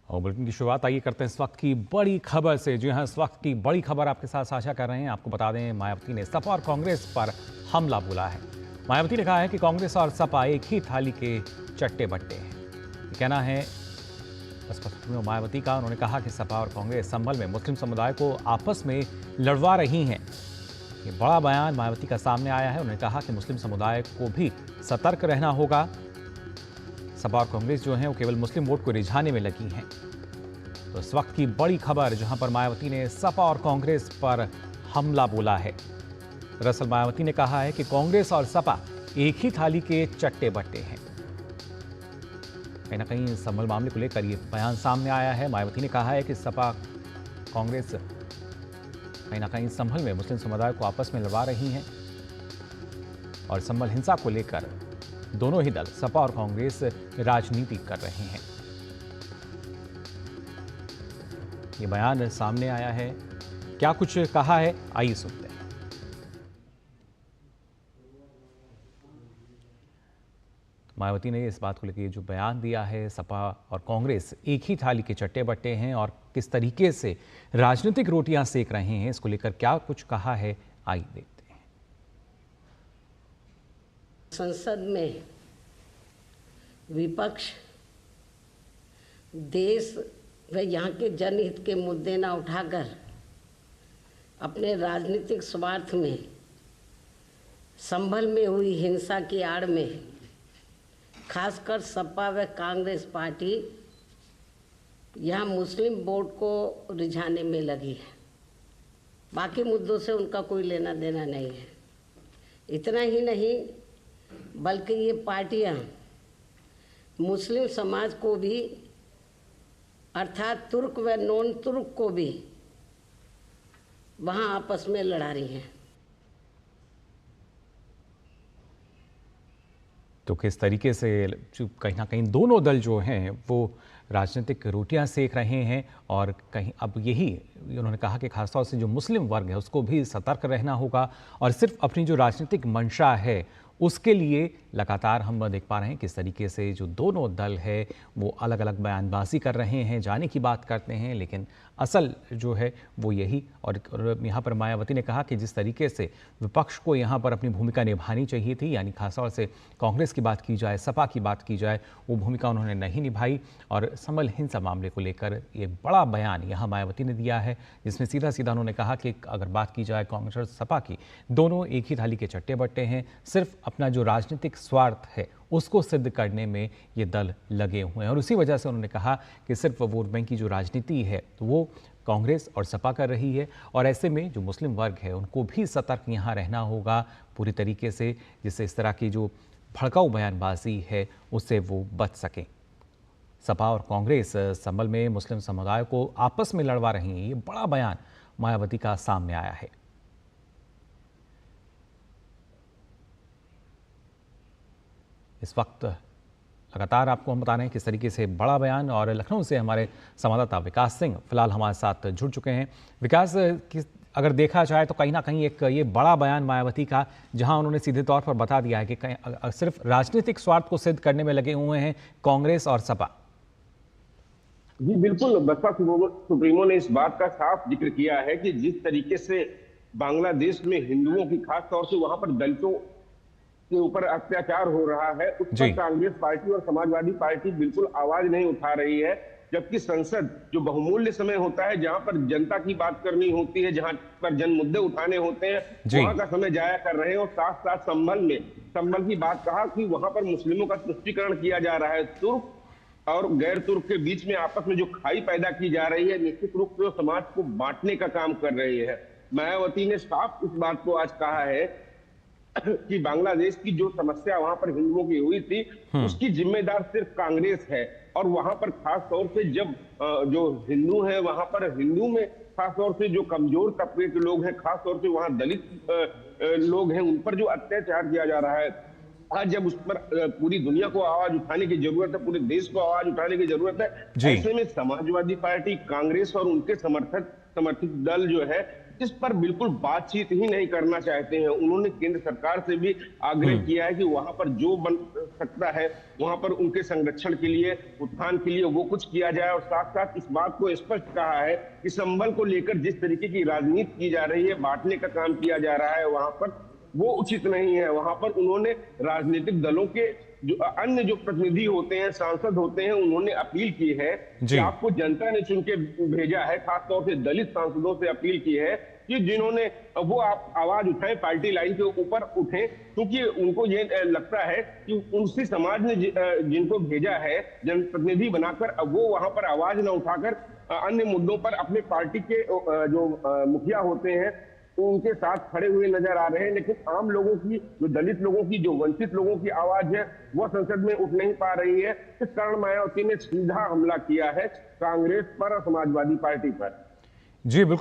और बुलेटिन की शुरुआत आइए करते हैं इस वक्त की बड़ी खबर से। जी हां, इस वक्त की बड़ी खबर आपके साथ साझा कर रहे हैं। आपको बता दें, मायावती ने सपा और कांग्रेस पर हमला बोला है। मायावती ने कहा है कि कांग्रेस और सपा एक ही थाली के चट्टे बट्टे हैं। ये कहना है बसपा मायावती का। उन्होंने कहा कि सपा और कांग्रेस संभल में मुस्लिम समुदाय को आपस में लड़वा रही हैं। ये बड़ा बयान मायावती का सामने आया है। उन्होंने कहा कि मुस्लिम समुदाय को भी सतर्क रहना होगा। सपा और कांग्रेस जो हैं वो केवल मुस्लिम वोट को रिझाने में लगी हैं। तो इस वक्त की बड़ी खबर जहां पर मायावती ने सपा और कांग्रेस पर हमला बोला है। दरअसल मायावती ने कहा है कि कांग्रेस और सपा एक ही थाली के चट्टे बट्टे हैं। कहीं ना कहीं संभल मामले को लेकर यह बयान सामने आया है। मायावती ने कहा है कि सपा कांग्रेस कहीं ना कहीं संभल में मुस्लिम समुदाय को आपस में लड़वा रही हैं और संभल हिंसा को लेकर दोनों ही दल सपा और कांग्रेस राजनीति कर रहे हैं। ये बयान सामने आया है। क्या कुछ कहा है, आइए सुनते हैं। मायावती ने इस बात को लेकर जो बयान दिया है, सपा और कांग्रेस एक ही थाली के चट्टे बट्टे हैं और किस तरीके से राजनीतिक रोटियां सेक रहे हैं, इसको लेकर क्या कुछ कहा है, आइए देखते हैं। संसद में विपक्ष देश व यहाँ के जनहित के मुद्दे न उठाकर अपने राजनीतिक स्वार्थ में संभल में हुई हिंसा की आड़ में खासकर सपा व कांग्रेस पार्टी यहाँ मुस्लिम वोट को रिझाने में लगी है। बाकी मुद्दों से उनका कोई लेना देना नहीं है। इतना ही नहीं बल्कि ये पार्टियाँ मुस्लिम समाज को भी अर्थात तुर्क व नॉन तुर्क को भी वहाँ आपस में लड़ा रही हैं। तो किस तरीके से कहीं ना कहीं दोनों दल जो हैं वो राजनीतिक रोटियां सेक रहे हैं और कहीं अब यही उन्होंने कहा कि खासतौर से जो मुस्लिम वर्ग है उसको भी सतर्क रहना होगा और सिर्फ अपनी जो राजनीतिक मंशा है उसके लिए लगातार हम देख पा रहे हैं किस तरीके से जो दोनों दल है वो अलग अलग बयानबाजी कर रहे हैं, जाने की बात करते हैं, लेकिन असल जो है वो यही। और यहाँ पर मायावती ने कहा कि जिस तरीके से विपक्ष को यहाँ पर अपनी भूमिका निभानी चाहिए थी, यानी खासतौर से कांग्रेस की बात की जाए, सपा की बात की जाए, वो भूमिका उन्होंने नहीं निभाई। और संभल हिंसा मामले को लेकर एक बड़ा बयान यहाँ मायावती ने दिया है, जिसमें सीधा सीधा उन्होंने कहा कि अगर बात की जाए कांग्रेस और सपा की, दोनों एक ही थाली के चट्टे बट्टे हैं। सिर्फ अपना जो राजनीतिक स्वार्थ है उसको सिद्ध करने में ये दल लगे हुए हैं और उसी वजह से उन्होंने कहा कि सिर्फ वोट बैंक की जो राजनीति है तो वो कांग्रेस और सपा कर रही है और ऐसे में जो मुस्लिम वर्ग है उनको भी सतर्क यहाँ रहना होगा पूरी तरीके से, जिससे इस तरह की जो भड़काऊ बयानबाजी है उससे वो बच सकें। सपा और कांग्रेस संभल में मुस्लिम समुदाय को आपस में लड़वा रही हैं, ये बड़ा बयान मायावती का सामने आया है। इस वक्त लगातार आपको हम बता रहे हैं किस तरीके से बड़ा बयान, और लखनऊ से हमारे संवाददाता विकास सिंह फिलहाल हमारे साथ जुड़ चुके हैं। विकास, अगर देखा जाए तो कहीं ना कहीं एक ये बड़ा बयान मायावती का, जहां उन्होंने सीधे तौर पर बता दिया है कि सिर्फ राजनीतिक स्वार्थ को सिद्ध करने में लगे हुए हैं कांग्रेस और सपा। जी बिल्कुल, बसपा सुप्रीमो ने इस बात का साफ जिक्र किया है कि जिस तरीके से बांग्लादेश में हिंदुओं की खास तौर से वहां पर दलितों के ऊपर अत्याचार हो रहा है, उस पर कांग्रेस पार्टी और समाजवादी पार्टी बिल्कुल आवाज नहीं उठा रही है। जबकि संसद जो बहुमूल्य समय होता है, जहां पर जनता की बात करनी होती है, जहां पर जन मुद्दे उठाने होते हैं, वहां का समय जाया कर रहे हैं। और साथ साथ संभल की बात कहा कि वहां पर मुस्लिमों का तुष्टीकरण किया जा रहा है। तुर्क और गैर तुर्क के बीच में आपस में जो खाई पैदा की जा रही है, निश्चित रूप से समाज को बांटने का काम कर रही है। मायावती ने साफ इस बात को आज कहा है कि बांग्लादेश की जो समस्या वहां पर हिंदुओं की हुई थी उसकी जिम्मेदार सिर्फ कांग्रेस है। और वहां पर खास तौर से जब जो हिंदू हैं वहां पर हिंदू में खास तौर से जो कमजोर तबके के लोग हैं, खास तौर से वहां दलित लोग हैं, उन पर जो अत्याचार किया जा रहा है, आज जब उस पर पूरी दुनिया को आवाज उठाने की जरूरत है, पूरे देश को आवाज उठाने की जरूरत है। ऐसे में समाजवादी पार्टी, कांग्रेस और उनके समर्थित दल जो है इस पर बिल्कुल बातचीत ही नहीं करना चाहते हैं। उन्होंने केंद्र सरकार से भी आग्रह किया है कि वहां पर जो बन सकता है वहां पर उनके संरक्षण के लिए, उत्थान के लिए वो कुछ किया जाए, और साथ साथ इस बात को स्पष्ट कहा है कि संबल को लेकर जिस तरीके की राजनीति की जा रही है, बांटने का काम किया जा रहा है, वहां पर वो उचित नहीं है। वहां पर उन्होंने राजनीतिक दलों के जो अन्य जो प्रतिनिधि होते हैं, सांसद होते हैं, उन्होंने अपील की है कि आपको जनता ने चुन के भेजा है, खासतौर से दलित सांसदों से अपील की है कि जिन्होंने वो आप आवाज उठाएं, पार्टी लाइन के ऊपर उठें, क्योंकि उनको ये लगता है कि उनसे समाज ने जिनको भेजा है जनप्रतिनिधि बनाकर, अब वो वहां पर आवाज न उठाकर अन्य मुद्दों पर अपने पार्टी के जो मुखिया होते हैं उनके साथ खड़े हुए नजर आ रहे हैं। लेकिन आम लोगों की, जो दलित लोगों की, जो वंचित लोगों की आवाज है, वह संसद में उठ नहीं पा रही है। इस कारण मायावती ने सीधा हमला किया है कांग्रेस पर और समाजवादी पार्टी पर। जी बिल्कुल।